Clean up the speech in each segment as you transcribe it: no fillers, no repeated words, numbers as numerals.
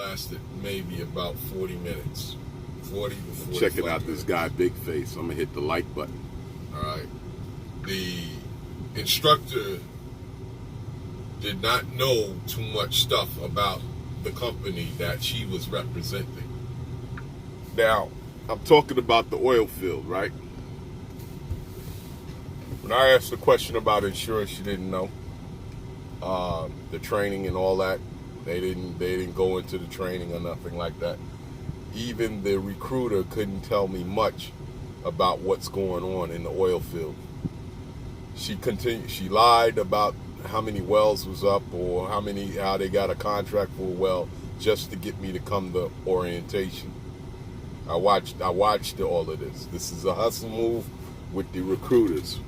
lasted maybe about 40 minutes. 40 to 45 Checking out minutes. this guy, Big Face. I'm going to hit the like button. All right. The instructor did not know too much stuff about the company that she was representing. Now, I'm talking about the oil field, right? When I asked the question about insurance, she didn't know. The training and all that, they didn't go into the training or nothing like that. Even the recruiter couldn't tell me much about what's going on in the oil field. She lied about how many wells was up or how they got a contract for a well just to get me to come to orientation. I watched all of this. This is a hustle move with the recruiters.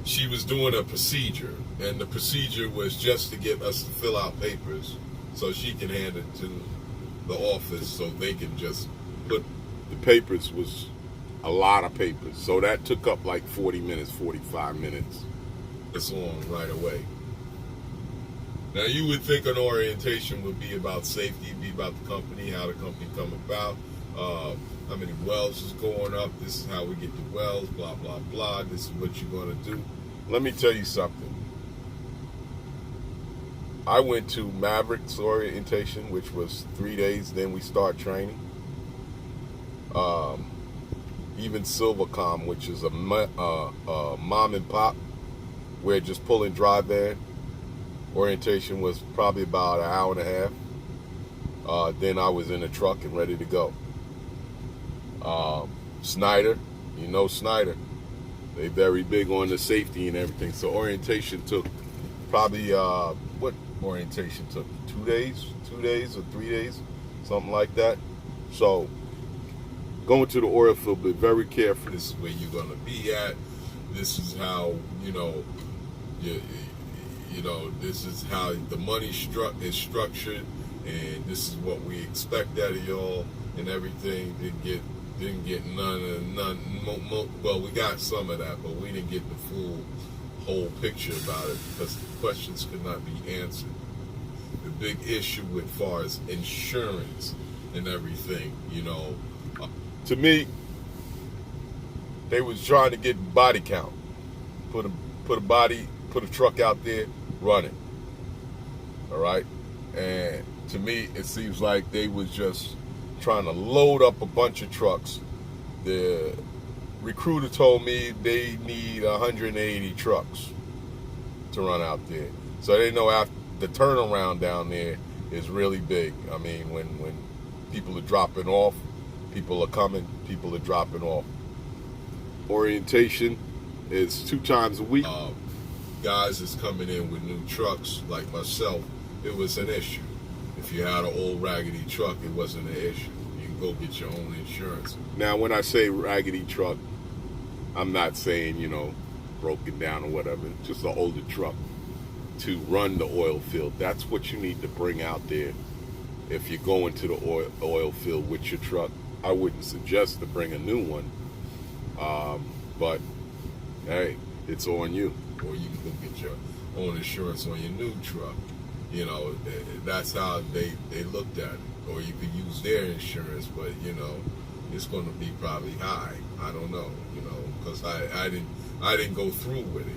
She was doing a procedure, and the procedure was just to get us to fill out papers so she can hand it to the office so they can just put. The papers was a lot of papers, so that took up like 40 minutes, 45 minutes. This on right away. Now you would think an orientation would be about safety, be about the company, how the company come about, how many wells is going up, this is how we get the wells, blah, blah, blah, this is what you're going to do. Let me tell you something. I went to Mavericks orientation, which was 3 days, then we start training. Even Silvercom, which is a mom and pop, we're just pulling dry van. Orientation was probably about an hour and a half. Then I was in a truck and ready to go. Snyder, you know Snyder. They very big on the safety and everything. So orientation took probably, what orientation took? 2 days? 2 days or 3 days? Something like that. So going to the oil field, be very careful. This is where you're going to be at. This is how, this is how the money is structured, and this is what we expect out of y'all and everything. Didn't get none. Well, we got some of that, but we didn't get the full whole picture about it because the questions could not be answered. The big issue with far as insurance and everything, To me, they was trying to get body count. Put a truck out there, run it. All right? And to me, it seems like they was just trying to load up a bunch of trucks. The recruiter told me they need 180 trucks to run out there. So they know after the turnaround down there is really big. I mean, when people are dropping off, people are coming, people are dropping off. Orientation is 2 times a week. Guys is coming in with new trucks, like myself, it was an issue. If you had an old raggedy truck, it wasn't an issue. You can go get your own insurance. Now, when I say raggedy truck, I'm not saying, broken down or whatever. Just an older truck to run the oil field. That's what you need to bring out there. If you're going to the oil field with your truck, I wouldn't suggest to bring a new one. But, hey, it's on you. Or you can go get your own insurance on your new truck. That's how they looked at it. Or you could use their insurance, but, it's going to be probably high. I don't know, because I didn't go through with it,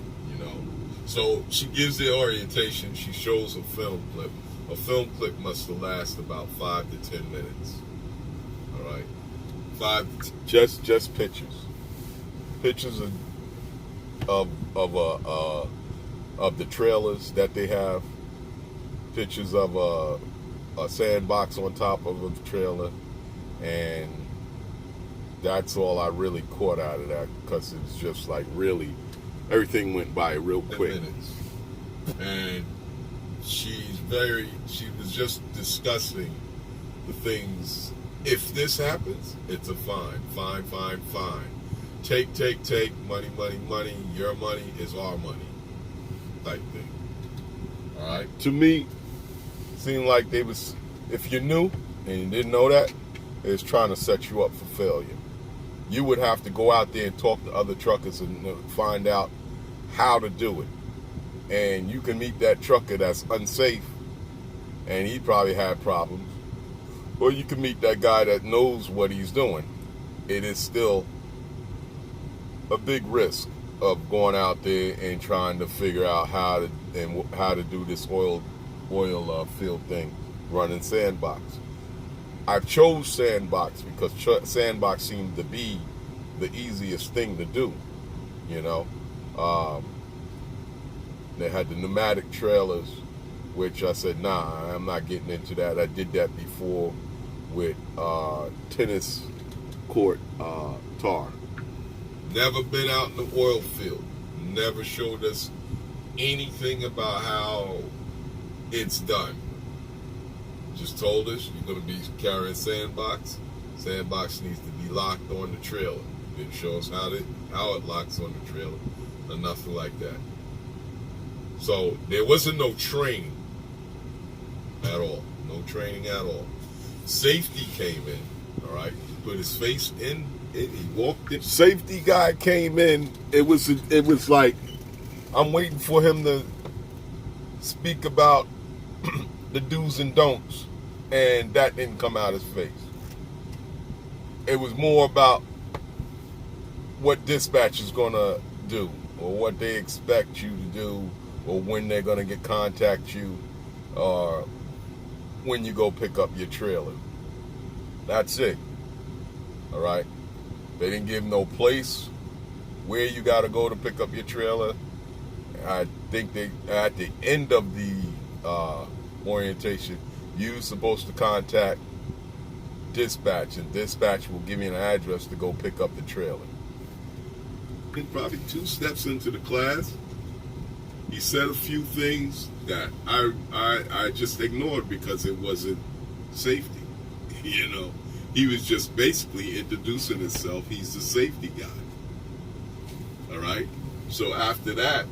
So she gives the orientation. She shows a film clip. A film clip must have lasted about 5 to 10 minutes. All right, just pictures of the trailers that they have. Pictures of a sandbox on top of a trailer, and that's all I really caught out of that because it's just like really everything went by real quick. Minutes. And she was just discussing the things. If this happens, it's a fine. Take, money. Your money is our money, type thing. All right. To me, it seemed like they was, if you knew and you didn't know that, it was trying to set you up for failure. You would have to go out there and talk to other truckers and find out how to do it. And you can meet that trucker that's unsafe and he probably had problems. Or you can meet that guy that knows what he's doing. It is still a big risk of going out there and trying to figure out how to do this oil field thing, running sandbox. I've chose sandbox because sandbox seemed to be the easiest thing to do. You know, they had the pneumatic trailers, which I said, nah, I'm not getting into that. I did that before with tennis court tar. Never been out in the oil field. Never showed us anything about how it's done. Just told us you're going to be carrying sandbox. Sandbox needs to be locked on the trailer. Didn't show us how it locks on the trailer or nothing like that. So there wasn't no training at all. No training at all. Safety came in, all right, put his face in it. He walked in. Safety guy came in. It was like I'm waiting for him to speak about the do's and don'ts, and that didn't come out his face. It was more about what dispatch is going to do, or what they expect you to do, or when they're going to contact you, or when you go pick up your trailer. That's it. All right? They didn't give no place where you got to go to pick up your trailer. I think they, at the end of the orientation, you're supposed to contact dispatch, and dispatch will give you an address to go pick up the trailer. Probably 2 steps into the class, he said a few things that I just ignored because it wasn't safety. You know, he was just basically introducing himself. He's the safety guy. All right. So after that,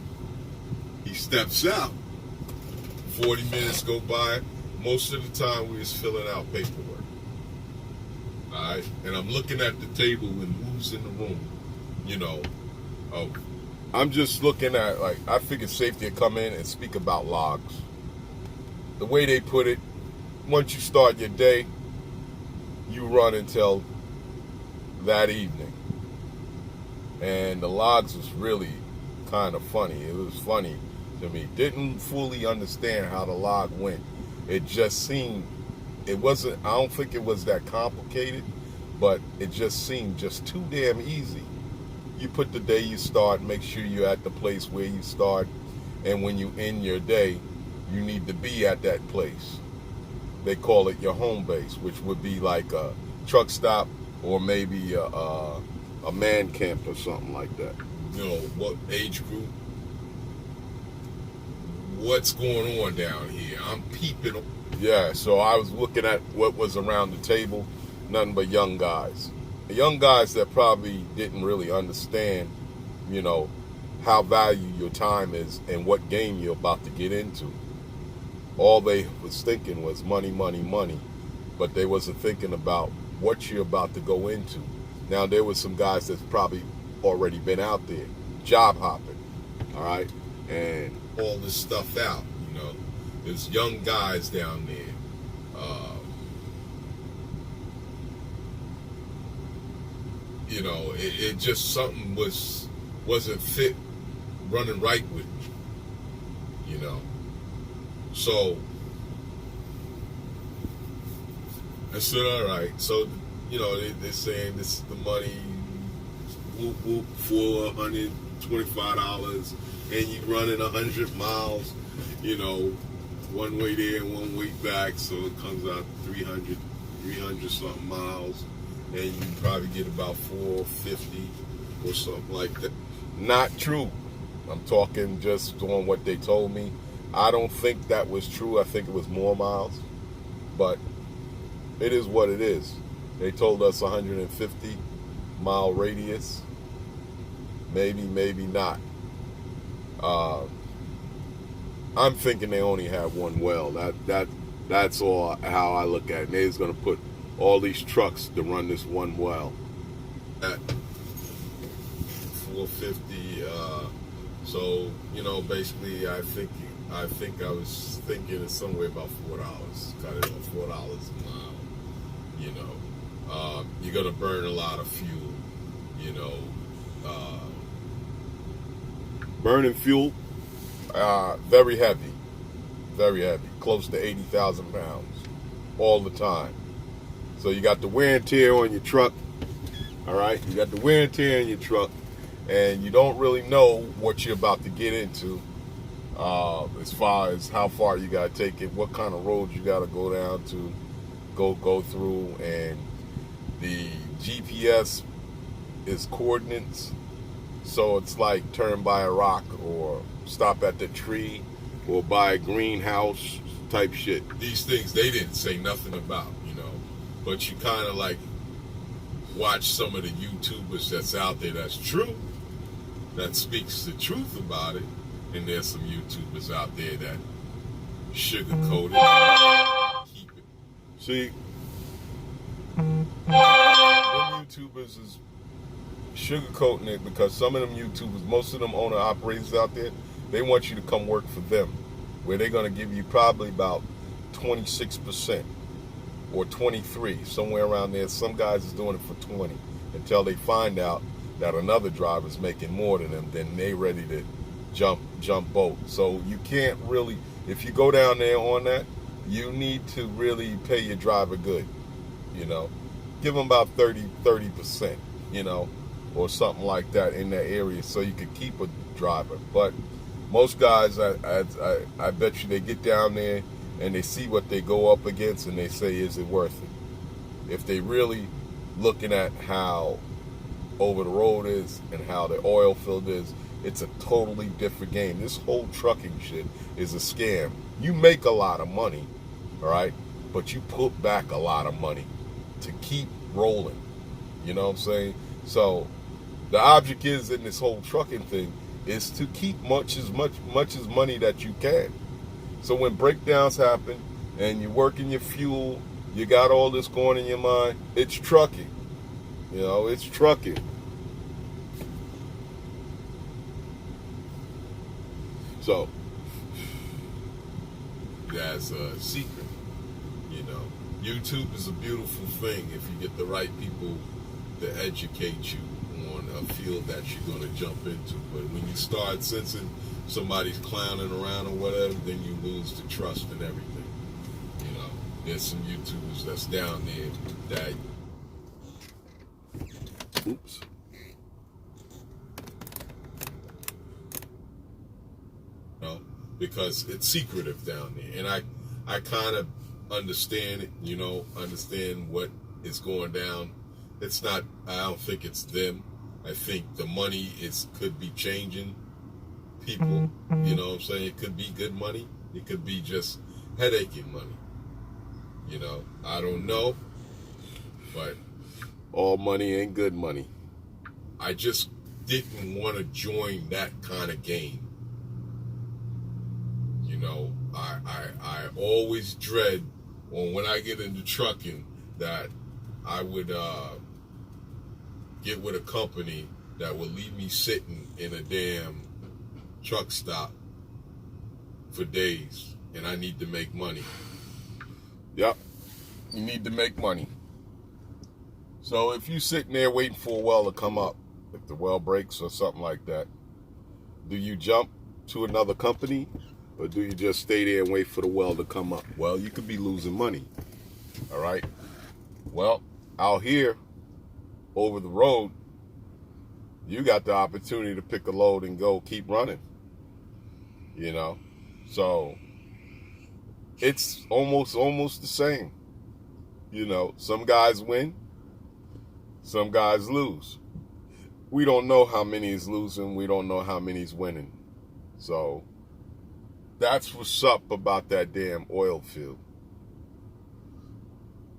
he steps out. 40 minutes go by. Most of the time, we was filling out paperwork. All right. And I'm looking at the table and who's in the room. You know. Oh. I'm just looking at, like, I figured safety would come in and speak about logs. The way they put it, once you start your day, you run until that evening. And the logs was really kind of funny. It was funny to me. Didn't fully understand how the log went. It just seemed, I don't think it was that complicated, but it just seemed just too damn easy. You put the day you start, make sure you're at the place where you start, and when you end your day, you need to be at that place. They call it your home base, which would be like a truck stop or maybe a man camp or something like that. You know, what age group? What's going on down here? I'm peeping. Yeah, so I was looking at what was around the table, nothing but young guys. Young guys that probably didn't really understand, you know, how valuable your time is and what game you're about to get into. All they was thinking was money, money, money, but they wasn't thinking about what you're about to go into. Now, there was some guys that's probably already been out there, job hopping, all right, and all this stuff out, you know. There's young guys down there. You know, it just something wasn't fit running right with me, you know. So I said, all right. So, you know, they're saying this is the money, whoop, whoop, for $125, and you running 100 miles, you know, one way there and one way back, so it comes out 300 something miles, and you probably get about 450 or something like that. not true. I'm talking just on what they told me. I don't think that was true. I think it was more miles, but it is what it is. They told us 150 mile radius. Maybe, maybe not. I'm thinking they only have one well. That's all how I look at it. They're going to put all these trucks to run this one well. At 450. So, you know, basically, I think I think I was thinking it's somewhere about $4. Cut it off $4 a mile. You know, you're gonna burn a lot of fuel. You know, Burning fuel, very heavy, close to 80,000 pounds all the time. So you got the wear and tear on your truck. All right, you got the wear and tear in your truck, and you don't really know what you're about to get into. As far as how far you gotta take it, what kind of roads you gotta go down to, go through, and the GPS is coordinates, so it's like turn by a rock or stop at the tree or by a greenhouse type shit. these things they didn't say nothing about, but you kind of like watch some of the YouTubers that's out there that's true, that speaks the truth about it, and there's some YouTubers out there that sugarcoat it, keep it. See, them YouTubers is sugarcoating it because some of them YouTubers, most of them owner operators out there, they want you to come work for them, where they're going to give you probably about 26% or 23, somewhere around there. Some guys is doing it for 20 until they find out that another driver's making more than them, then they ready to jump boat. So you can't really, if you go down there on that, you need to really pay your driver good, give them about 30%, or something like that in that area, so you can keep a driver. But most guys, I bet you, they get down there and they see what they go up against and they say, is it worth it? If they really looking at how over the road is and how the oil field is, it's a totally different game. This whole trucking shit is a scam. You make a lot of money, all right, but you put back a lot of money to keep rolling. You know what I'm saying? So the object is in this whole trucking thing is to keep much as money that you can. So when breakdowns happen and you're working your fuel, you got all this going in your mind, it's trucking. It's trucking. So That's a secret. YouTube is a beautiful thing if you get the right people to educate you on a field that you're going to jump into. But when you start sensing somebody's clowning around or whatever, then you lose the trust in everything. There's some YouTubers that's down there that oops. because it's secretive down there, and I kind of understand it, understand what is going down. It's not, I don't think it's them. I think the money could be changing people. You know what I'm saying? It could be good money. It could be just headaching money. I don't know, but all money ain't good money. I just didn't want to join that kind of game. I always dread when I get into trucking that I would get with a company that would leave me sitting in a damn truck stop for days, and I need to make money. Yep, you need to make money. So if you sitting there waiting for a well to come up, if the well breaks or something like that, do you jump to another company? Or do you just stay there and wait for the well to come up? Well, you could be losing money. All right? Well, out here, over the road, you got the opportunity to pick a load and go keep running. So it's almost the same. Some guys win, some guys lose. We don't know how many is losing. We don't know how many is winning. So that's what's up about that damn oil field.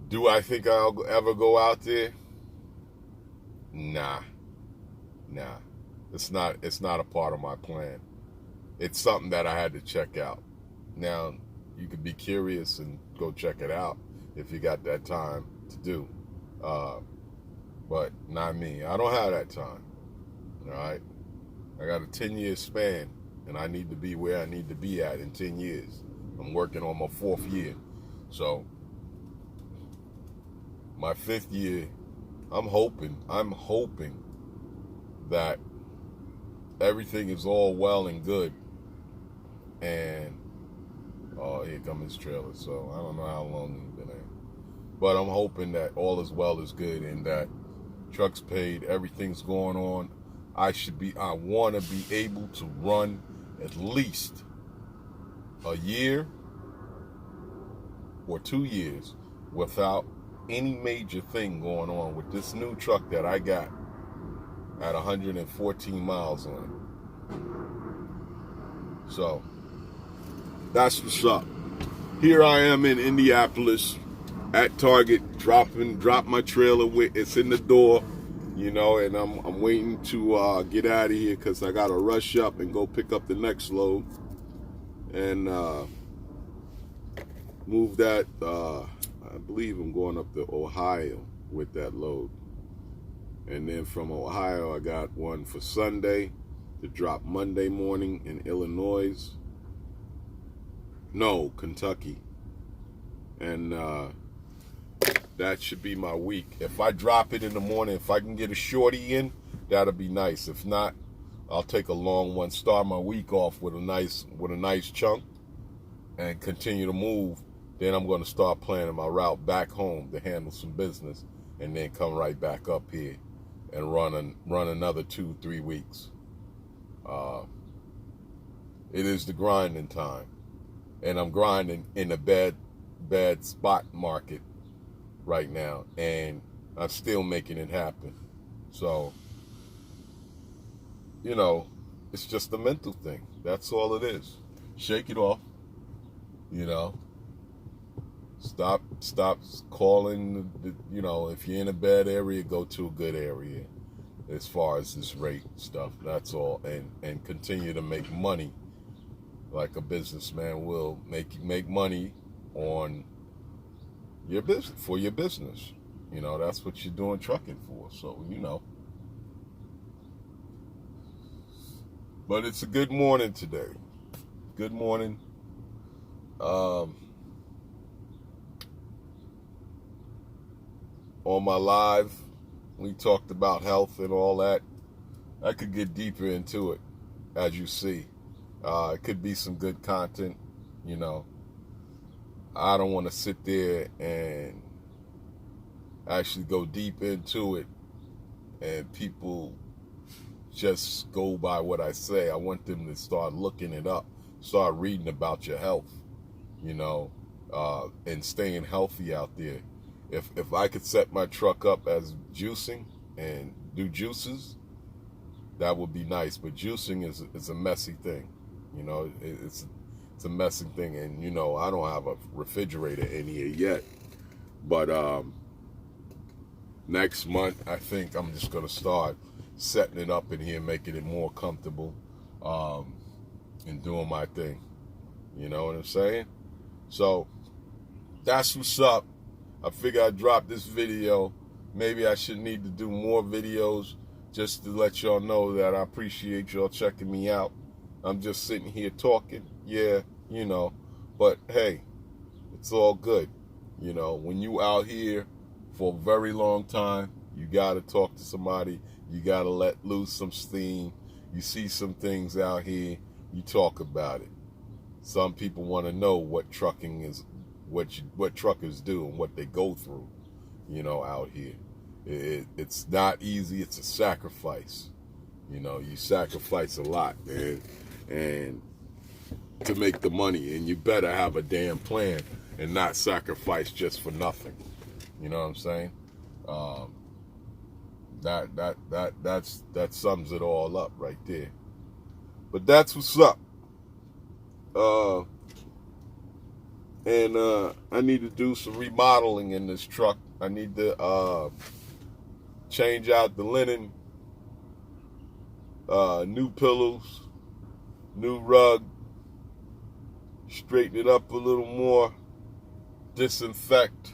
Do I think I'll ever go out there? Nah. It's not a part of my plan. It's something that I had to check out. Now, you could be curious and go check it out if you got that time to do. But not me. I don't have that time. All right? I got a 10-year span and I need to be where I need to be at in 10 years. I'm working on my 4th year. So my 5th year, I'm hoping that everything is all well and good. And oh, here comes his trailer. So I don't know how long he's been in. But I'm hoping that all is well is good and that truck's paid, everything's going on. I want to be able to run at least a year or 2 years without any major thing going on with this new truck that I got at 114 miles on it. So that's what's up. Here I am in Indianapolis at Target, drop my trailer with it's in the door, and I'm waiting to get out of here because I gotta rush up and go pick up the next load and move that. I believe I'm going up to Ohio with that load, and then from Ohio I got one for Sunday to drop Monday morning in Kentucky, and that should be my week. If I drop it in the morning, if I can get a shorty in, that'll be nice. If not, I'll take a long one, start my week off with a nice chunk, and continue to move. Then I'm going to start planning my route back home to handle some business, and then come right back up here and run another 2-3 weeks. It is the grinding time, and I'm grinding in a bad spot market right now, and I'm still making it happen. So, it's just a mental thing. That's all it is. Shake it off. Stop calling. If you're in a bad area, go to a good area. As far as this rate stuff, that's all, and continue to make money like a businessman will. Make money on your business, for your business. That's what you're doing trucking for. So, But it's a good morning today. Good morning. On my live, we talked about health and all that. I could get deeper into it, as you see. It could be some good content, I don't want to sit there and actually go deep into it and people just go by what I say. I want them to start looking it up, start reading about your health, and staying healthy out there. If I could set my truck up as juicing and do juices, that would be nice. But juicing is a messy thing, it's a messy thing, and I don't have a refrigerator in here yet. But next month, I think I'm just gonna start setting it up in here, making it more comfortable, and doing my thing. You know what I'm saying? So that's what's up. I figure I'd drop this video. Maybe I should need to do more videos just to let y'all know that I appreciate y'all checking me out. I'm just sitting here talking. Yeah, but hey, it's all good. When you out here for a very long time, you got to talk to somebody. You got to let loose some steam. You see some things out here, you talk about it. Some people want to know what trucking is, what truckers do and what they go through, out here. It's not easy. It's a sacrifice. You sacrifice a lot, man, and to make the money, and you better have a damn plan and not sacrifice just for nothing. You know what I'm saying? That sums it all up right there. But that's what's up. And I need to do some remodeling in this truck. I need to change out the linen, new pillows, new rug, straighten it up a little more, disinfect.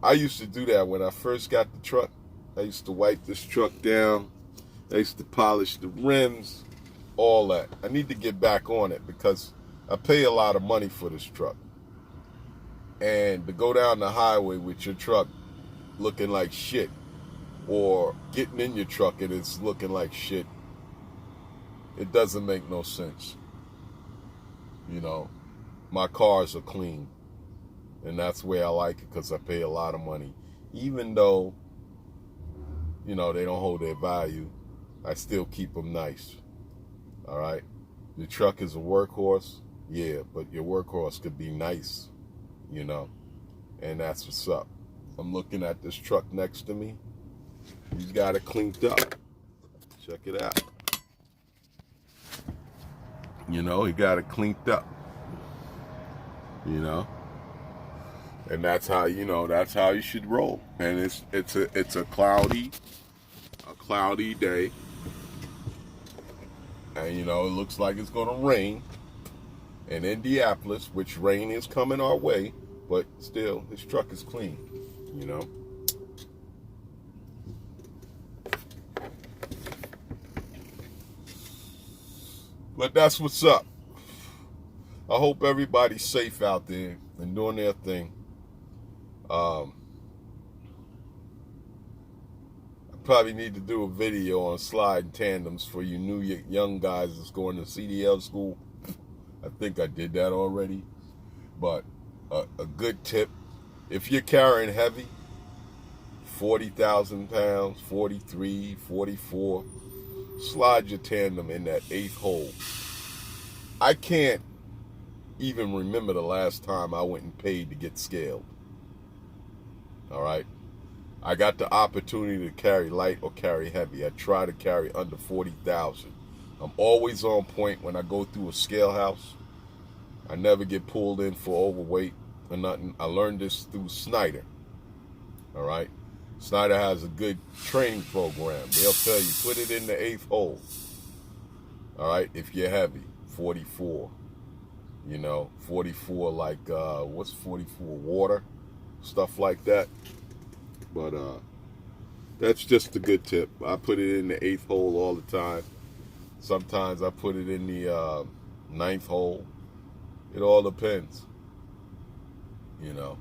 I used to do that when I first got the truck. I used to wipe this truck down. I used to polish the rims. all that. I need to get back on it because I pay a lot of money for this truck. And to go down the highway with your truck looking like shit, or getting in your truck and it's looking like shit, it doesn't make no sense. You know, my cars are clean, and that's the way I like it because I pay a lot of money. Even though, you know, they don't hold their value, I still keep them nice. All right? The truck is a workhorse, yeah, but your workhorse could be nice, you know, and that's what's up. I'm looking at this truck next to me. He's got it cleaned up. Check it out. You know, he got it cleaned up. You know, and that's how, you know, that's how you should roll. And it's a cloudy day, and you know, it looks like it's gonna rain in Indianapolis, which rain is coming our way, but still, this truck is clean. You know. But that's what's up. I hope everybody's safe out there and doing their thing. I probably need to do a video on slide tandems for you new young guys that's going to CDL school. I think I did that already. But a good tip, if you're carrying heavy, 40,000 pounds, 43, 44, slide your tandem in that 8th hole. I can't even remember the last time I went and paid to get scaled. All right? I got the opportunity to carry light or carry heavy. I try to carry under 40,000. I'm always on point when I go through a scale house. I never get pulled in for overweight or nothing. I learned this through Snyder. All right? Snyder has a good training program. They'll tell you, put it in the 8th hole. All right? If you're heavy, 44. You know, 44 like, what's 44? Water? Stuff like that. But that's just a good tip. I put it in the 8th hole all the time. Sometimes I put it in the 9th hole. It all depends. You know,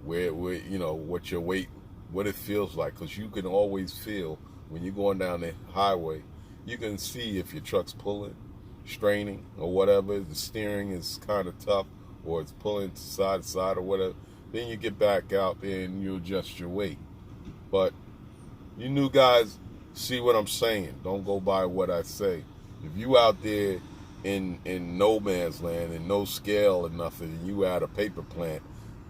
where you know, what your weight, what it feels like. Because you can always feel when you're going down the highway, you can see if your truck's pulling, straining, or whatever. The steering is kind of tough, or it's pulling side to side or whatever. Then you get back out there and you adjust your weight. But you new guys see what I'm saying. Don't go by what I say. If you out there in no man's land and no scale or nothing, and you at a paper plant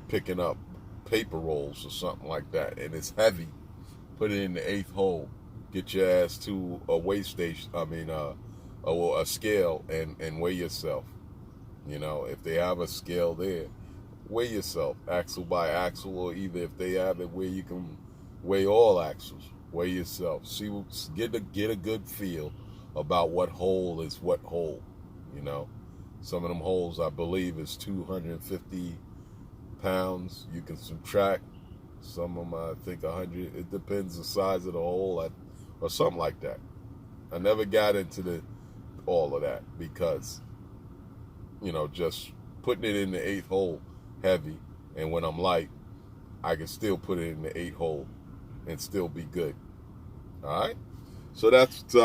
picking up paper rolls or something like that, and it's heavy, put it in the 8th hole. Get your ass to a weigh station. A scale and weigh yourself. You know, if they have a scale there, weigh yourself, axle by axle, or either if they have it where you can weigh all axles, weigh yourself. See, get a good feel about what hole is what hole. You know, some of them holes I believe is 250 pounds. You can subtract. Some of them I think 100. It depends the size of the hole, or something like that. I never got into all of that because, you know, just putting it in the 8th hole heavy, and when I'm light, I can still put it in the 8th hole and still be good. All right, so that's what's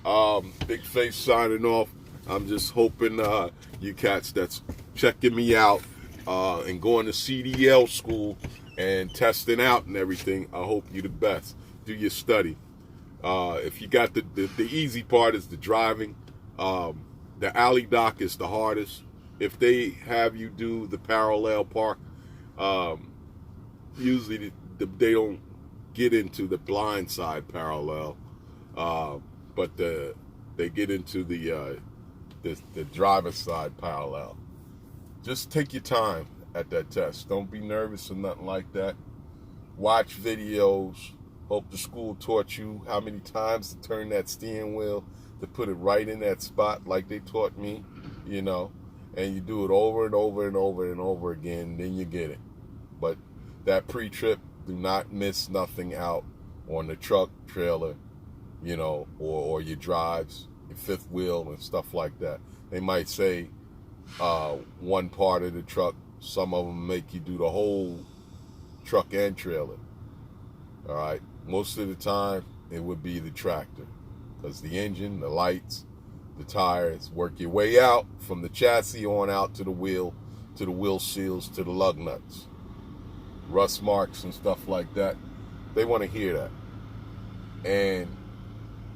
up. Big Face signing off. I'm just hoping you cats that's checking me out and going to CDL school and testing out and everything, I hope you the best. Do your study. If you got the easy part is the driving. The alley dock is the hardest. If they have you do the parallel park, usually they don't get into the blind side parallel, but they get into the driver's side parallel. Just take your time at that test. Don't be nervous or nothing like that. Watch videos. Hope the school taught you how many times to turn that steering wheel to put it right in that spot like they taught me, you know. And you do it over and over and over and over again, then you get it. But that pre-trip, do not miss nothing out on the truck, trailer, you know, or your drives. your fifth wheel and stuff like that. They might say one part of the truck. Some of them make you do the whole truck and trailer. All right. Most of the time, it would be the tractor, because the engine, the lights, the tires, work your way out from the chassis on out to the wheel seals, to the lug nuts, rust marks and stuff like that. They want to hear that. And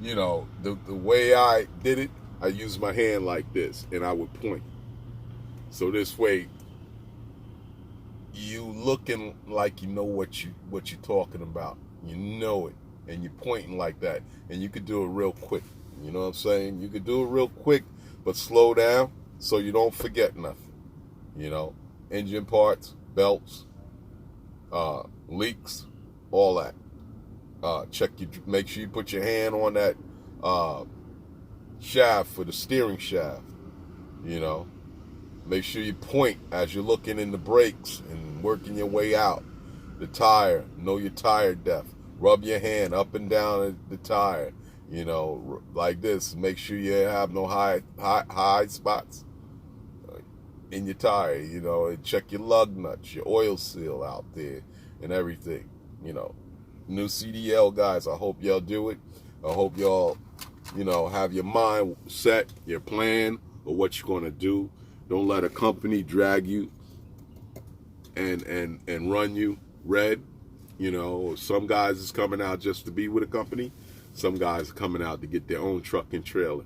you know, the way I did it, I used my hand like this, and I would point. So this way, you looking like you know what you're talking about. You know it, and you're pointing like that, and you could do it real quick. You know what I'm saying? You could do it real quick, but slow down so you don't forget nothing. You know, engine parts, belts, leaks, all that. Make sure you put your hand on that shaft for the steering shaft. You know, make sure you point as you're looking in the brakes and working your way out. The tire, know your tire depth. Rub your hand up and down the tire. You know, like this. Make sure you have no high spots in your tire. You know, and check your lug nuts, your oil seal out there, and everything. You know, new CDL guys, I hope y'all do it. I hope y'all, you know, have your mind set, your plan of what you're gonna do. Don't let a company drag you and run you red. You know, some guys is coming out just to be with a company. Some guys are coming out to get their own truck and trailer.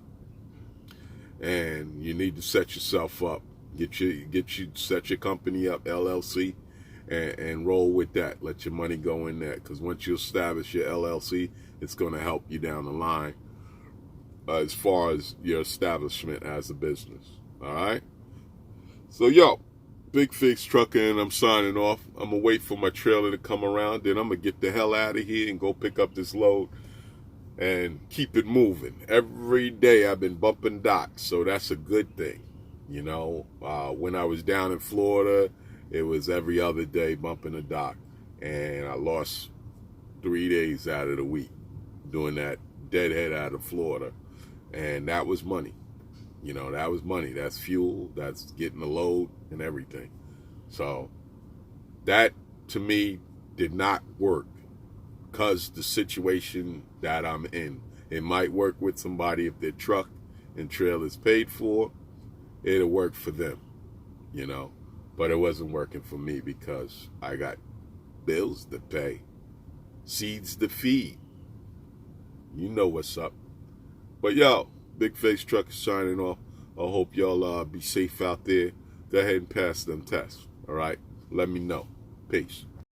And you need to set yourself up. Set your company up, LLC, and roll with that. Let your money go in that, because once you establish your LLC, it's going to help you down the line as far as your establishment as a business. All right? So, yo, Big Fix Trucker, and I'm signing off. I'm going to wait for my trailer to come around. Then I'm going to get the hell out of here and go pick up this load and keep it moving. Every day I've been bumping docks, so that's a good thing. You know, when I was down in Florida, it was every other day bumping a dock. And I lost 3 days out of the week doing that deadhead out of Florida. And that was money. You know, that was money. That's fuel. That's getting the load and everything. So that, to me, did not work because the situation that I'm in. It might work with somebody if their truck and trailer is paid for. It'll work for them, you know. But it wasn't working for me because I got bills to pay, seeds to feed. You know what's up. But yo, Big Face Trucker signing off. I hope y'all be safe out there. Go ahead and pass them tests. All right? Let me know. Peace.